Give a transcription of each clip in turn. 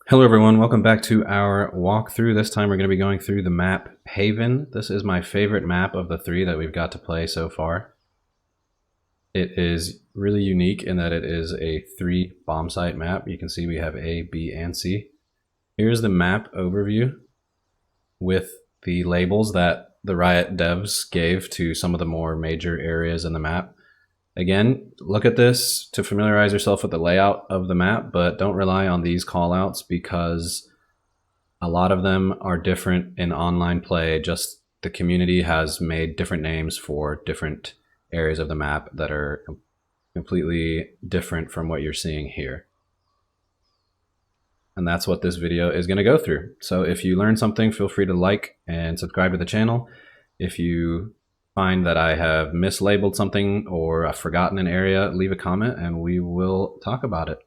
Hello everyone, welcome back to our walkthrough. This time we're going to be going through the map Haven. This is my favorite map of the three that we've got to play so far. It is really unique in that it is a 3 bomb site map. You can see we have A, B, and C. Here's the map overview with the labels that the Riot devs gave to some of the more major areas in the map. Again, look at this to familiarize yourself with the layout of the map, but don't rely on these callouts because a lot of them are different in online play. Just the community has made different names for different areas of the map that are completely different from what you're seeing here. And that's what this video is going to go through. So if you learn something, feel free to like and subscribe to the channel. If you find that I have mislabeled something or I've forgotten an area, leave a comment and we will talk about it.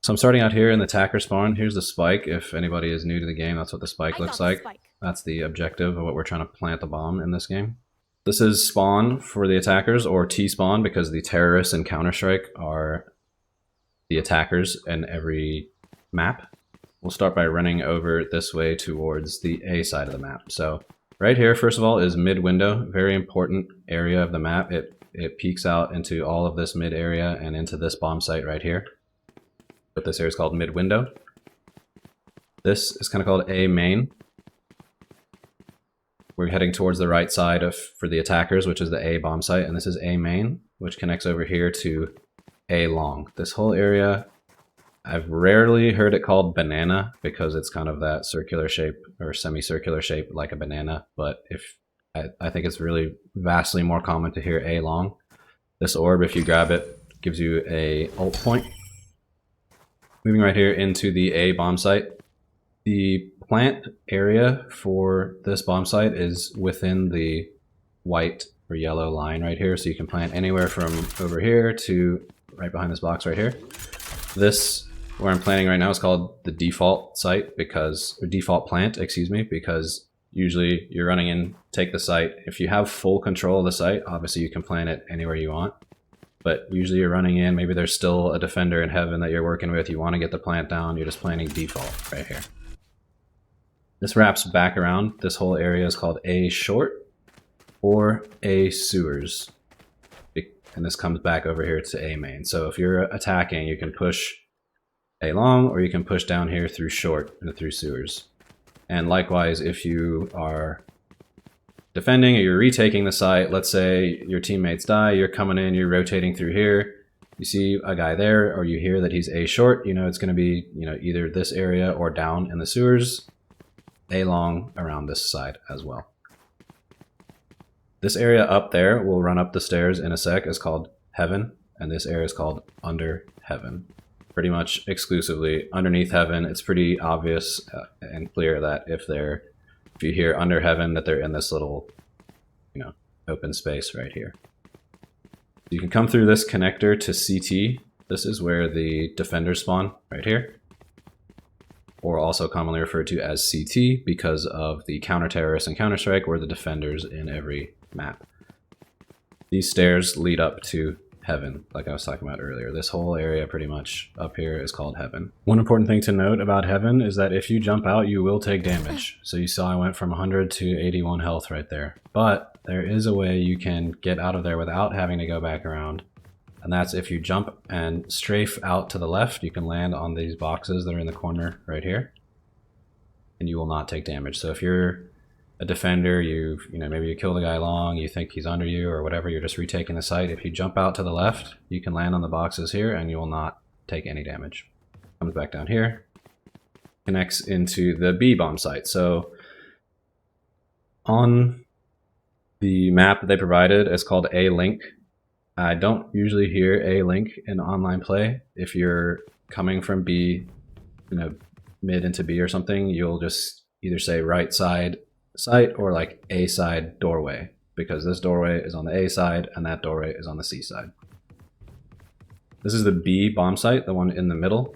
So I'm starting out here in the attacker spawn. Here's the spike. If anybody is new to the game, that's what the spike looks like. That's the objective of what we're trying to plant the bomb in this game. This is spawn for the attackers, or T-spawn, because the terrorists in Counter-Strike are the attackers in every map. We'll start by running over this way towards the A side of the map. So right here, first of all, is mid window, very important area of the map. It peeks out into all of this mid area and into this bomb site right here. But this area is called mid window. This is kind of called A main. We're heading towards the right side for the attackers, which is the A bomb site, and this is A main, which connects over here to A long. This whole area, I've rarely heard it called banana because it's kind of that circular shape or semicircular shape like a banana, but I think it's really vastly more common to hear A long. This orb, if you grab it, gives you a ult point. Moving right here into the A bomb site. The plant area for this bomb site is within the white or yellow line right here, so you can plant anywhere from over here to right behind this box right here. This where I'm planting right now is called the default site or default plant, excuse me, because usually you're running in, take the site. If you have full control of the site, obviously you can plant it anywhere you want. But usually you're running in, maybe there's still a defender in heaven that you're working with, you want to get the plant down, you're just planting default right here. This wraps back around. This whole area is called A short or A sewers. And this comes back over here to A main. So if you're attacking, you can push A long, or you can push down here through short and through sewers. And likewise, if you are defending or you're retaking the site, let's say your teammates die, you're coming in, you're rotating through here, you see a guy there, or you hear that he's A short, you know it's going to be either this area or down in the sewers, A long around this side as well. This area up there, we'll run up the stairs in a sec, is called heaven, and this area is called under heaven. Pretty much exclusively underneath heaven. It's pretty obvious and clear that if you hear under heaven, that they're in this little, open space right here. You can come through this connector to CT. This is where the defenders spawn right here, or also commonly referred to as CT because of the counter-terrorists in Counter-Strike, or the defenders in every map. These stairs lead up to heaven, like I was talking about earlier. This whole area pretty much up here is called heaven. One important thing to note about heaven is that if you jump out, you will take damage. So you saw I went from 100 to 81 health right there. But there is a way you can get out of there without having to go back around. And that's if you jump and strafe out to the left, you can land on these boxes that are in the corner right here, and you will not take damage. So if you're a defender, maybe you kill the guy long, you think he's under you or whatever, you're just retaking the site. If you jump out to the left, you can land on the boxes here and you will not take any damage. Comes back down here, connects into the B bomb site. So on the map that they provided, it's called A link. I don't usually hear A link in online play. If you're coming from B, mid into B or something, you'll just either say right side site or like A side doorway, because this doorway is on the A side and that doorway is on the C side. This is the B bomb site, the one in the middle.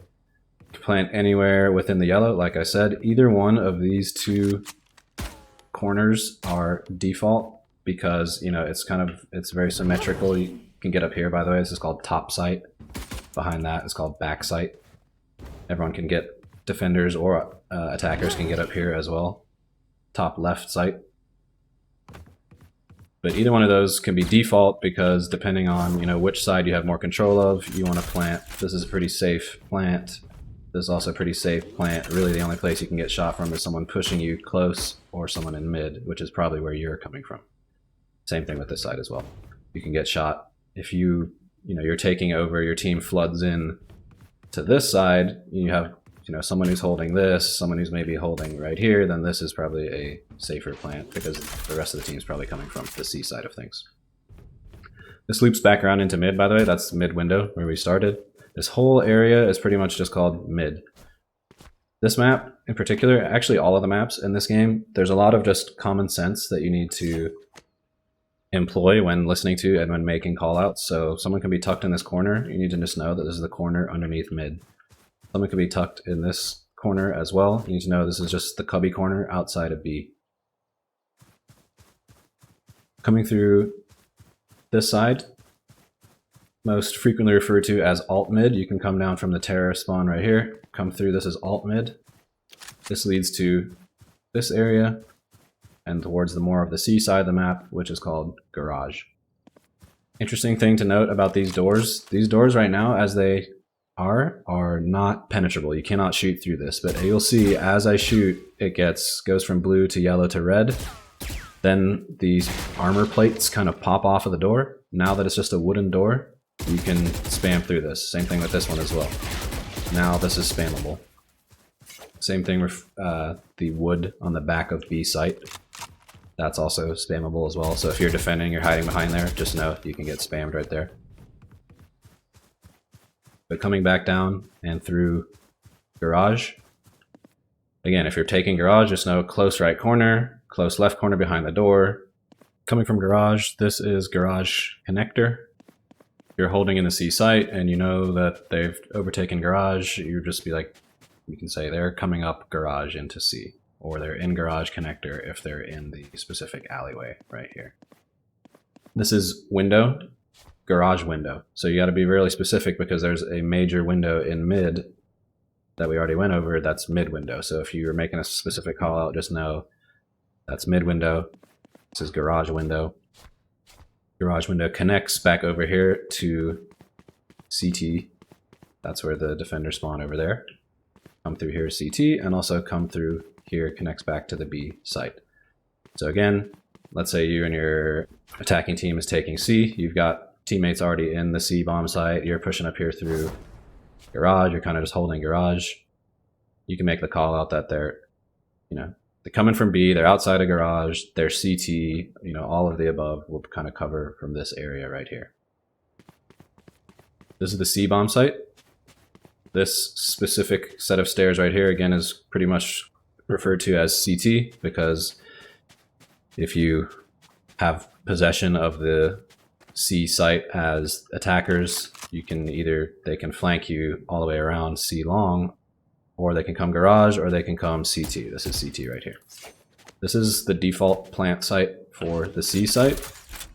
You can plant anywhere within the yellow. Like I said, either one of these two corners are default because it's very symmetrical. You can get up here, by the way. This is called top site. Behind that is called back site. Everyone can get defenders or attackers can get up here as well. Top left site. But either one of those can be default because depending on, you know, which side you have more control of, you want to plant. This is a pretty safe plant. This is also a pretty safe plant. Really the only place you can get shot from is someone pushing you close or someone in mid, which is probably where you're coming from. Same thing with this side as well. You can get shot if you're taking over, your team floods in to this side, you have, you know, someone who's holding this, someone who's maybe holding right here, then this is probably a safer plant because the rest of the team is probably coming from the C side of things. This loops back around into mid, by the way. That's mid window where we started. This whole area is pretty much just called mid. This map in particular, actually all of the maps in this game, there's a lot of just common sense that you need to employ when listening to and when making callouts. So someone can be tucked in this corner. You need to just know that this is the corner underneath mid. Someone can be tucked in this corner as well. You need to know this is just the cubby corner outside of B. Coming through this side, most frequently referred to as alt mid. You can come down from the terror spawn right here, come through, this is alt mid. This leads to this area and towards the more of the C side of the map, which is called garage. Interesting thing to note about these doors right now as they are not penetrable. You cannot shoot through this, but you'll see as I shoot, it goes from blue to yellow to red. Then these armor plates kind of pop off of the door. Now that it's just a wooden door, you can spam through this. Same thing with this one as well. Now this is spammable. Same thing with the wood on the back of B site. That's also spammable as well. So if you're defending, you're hiding behind there, just know you can get spammed right there. But coming back down and through garage, again, if you're taking garage, just know close right corner, close left corner behind the door. Coming from garage, this is garage connector. You're holding in the C site and you know that they've overtaken garage, you just be like, you can say they're coming up garage into C, or they're in garage connector if they're in the specific alleyway right here. This is window, garage window. So you got to be really specific because there's a major window in mid that we already went over, that's mid window. So if you're making a specific call out, just know that's mid window. This is garage window. Garage window connects back over here to CT. That's where the defenders spawn over there. Come through here CT and also come through here, connects back to the B site. So again, let's say you and your attacking team is taking C. You've got teammates already in the C bomb site. You're pushing up here through garage. You're kind of just holding garage. You can make the call out that they're coming from B, they're outside of garage, they're CT, all of the above will kind of cover from this area right here. This is the C bomb site. This specific set of stairs right here, again, is pretty much referred to as CT because if you have possession of the C site as attackers, they can flank you all the way around C long, or they can come garage, or they can come CT. This is CT right here. This is the default plant site for the C site,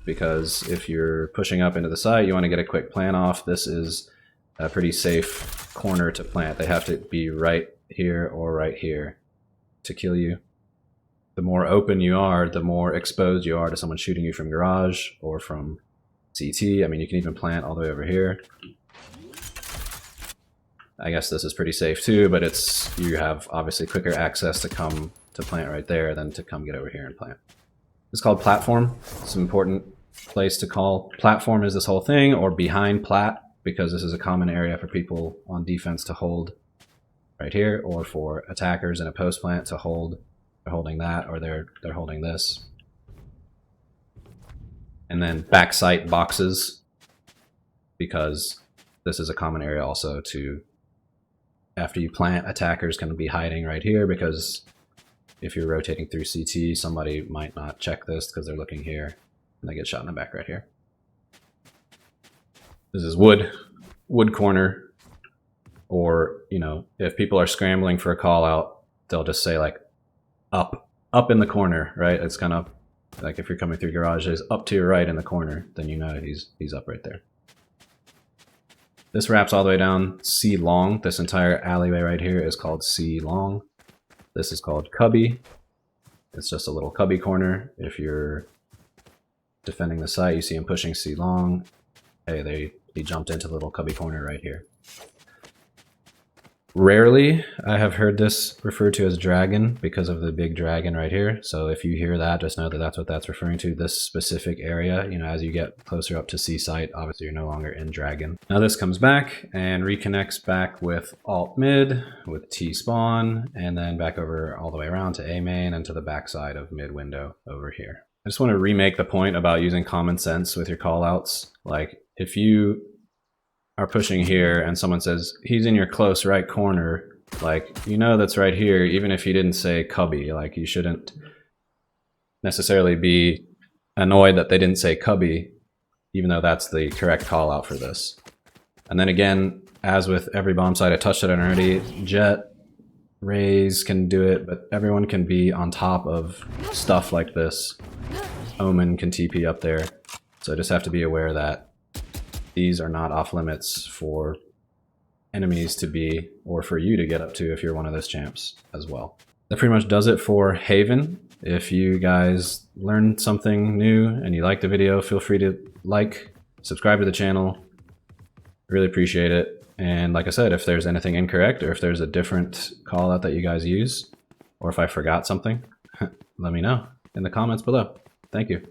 because if you're pushing up into the site, you want to get a quick plant off. This is a pretty safe corner to plant. They have to be right here or right here to kill you. The more open you are, the more exposed you are to someone shooting you from garage or from CT. I mean, you can even plant all the way over here. I guess this is pretty safe too, but you have obviously quicker access to come to plant right there than to come get over here and plant. It's called platform. It's an important place to call. Platform is this whole thing, or behind plat, because this is a common area for people on defense to hold right here, or for attackers in a post plant to hold. They're holding that, or they're holding this. And then backside boxes, because this is a common area also to, after you plant, attackers can be hiding right here, because if you're rotating through CT, somebody might not check this because they're looking here and they get shot in the back right here. This is wood corner, or if people are scrambling for a call out, they'll just say like up in the corner, right? It's kind of like if you're coming through garage, it's up to your right in the corner, then you know he's up right there. This wraps all the way down C long. This entire alleyway right here is called C long. This is called cubby. It's just a little cubby corner. If you're defending the site, you see him pushing C long. Hey, he jumped into the little cubby corner right here. Rarely I have heard this referred to as dragon because of the big dragon right here. So if you hear that, just know that that's what that's referring to, this specific area. You know, as you get closer up to C site, obviously you're no longer in dragon. Now this comes back and reconnects back with alt mid, with T spawn, and then back over all the way around to A main and to the back side of mid window over here. I just want to remake the point about using common sense with your callouts. Like if you are pushing here and someone says he's in your close right corner, like, you know, that's right here, even if you didn't say cubby. Like, you shouldn't necessarily be annoyed that they didn't say cubby, even though that's the correct call out for this. And then again, as with every bomb site, I touched it on already, Jet, Raze can do it, but everyone can be on top of stuff like this. Omen can TP up there, so I just have to be aware that these are not off limits for enemies to be, or for you to get up to if you're one of those champs as well. That pretty much does it for Haven. If you guys learned something new and you liked the video, feel free to like, subscribe to the channel. Really appreciate it. And like I said, if there's anything incorrect or if there's a different call out that you guys use, or if I forgot something, let me know in the comments below. Thank you.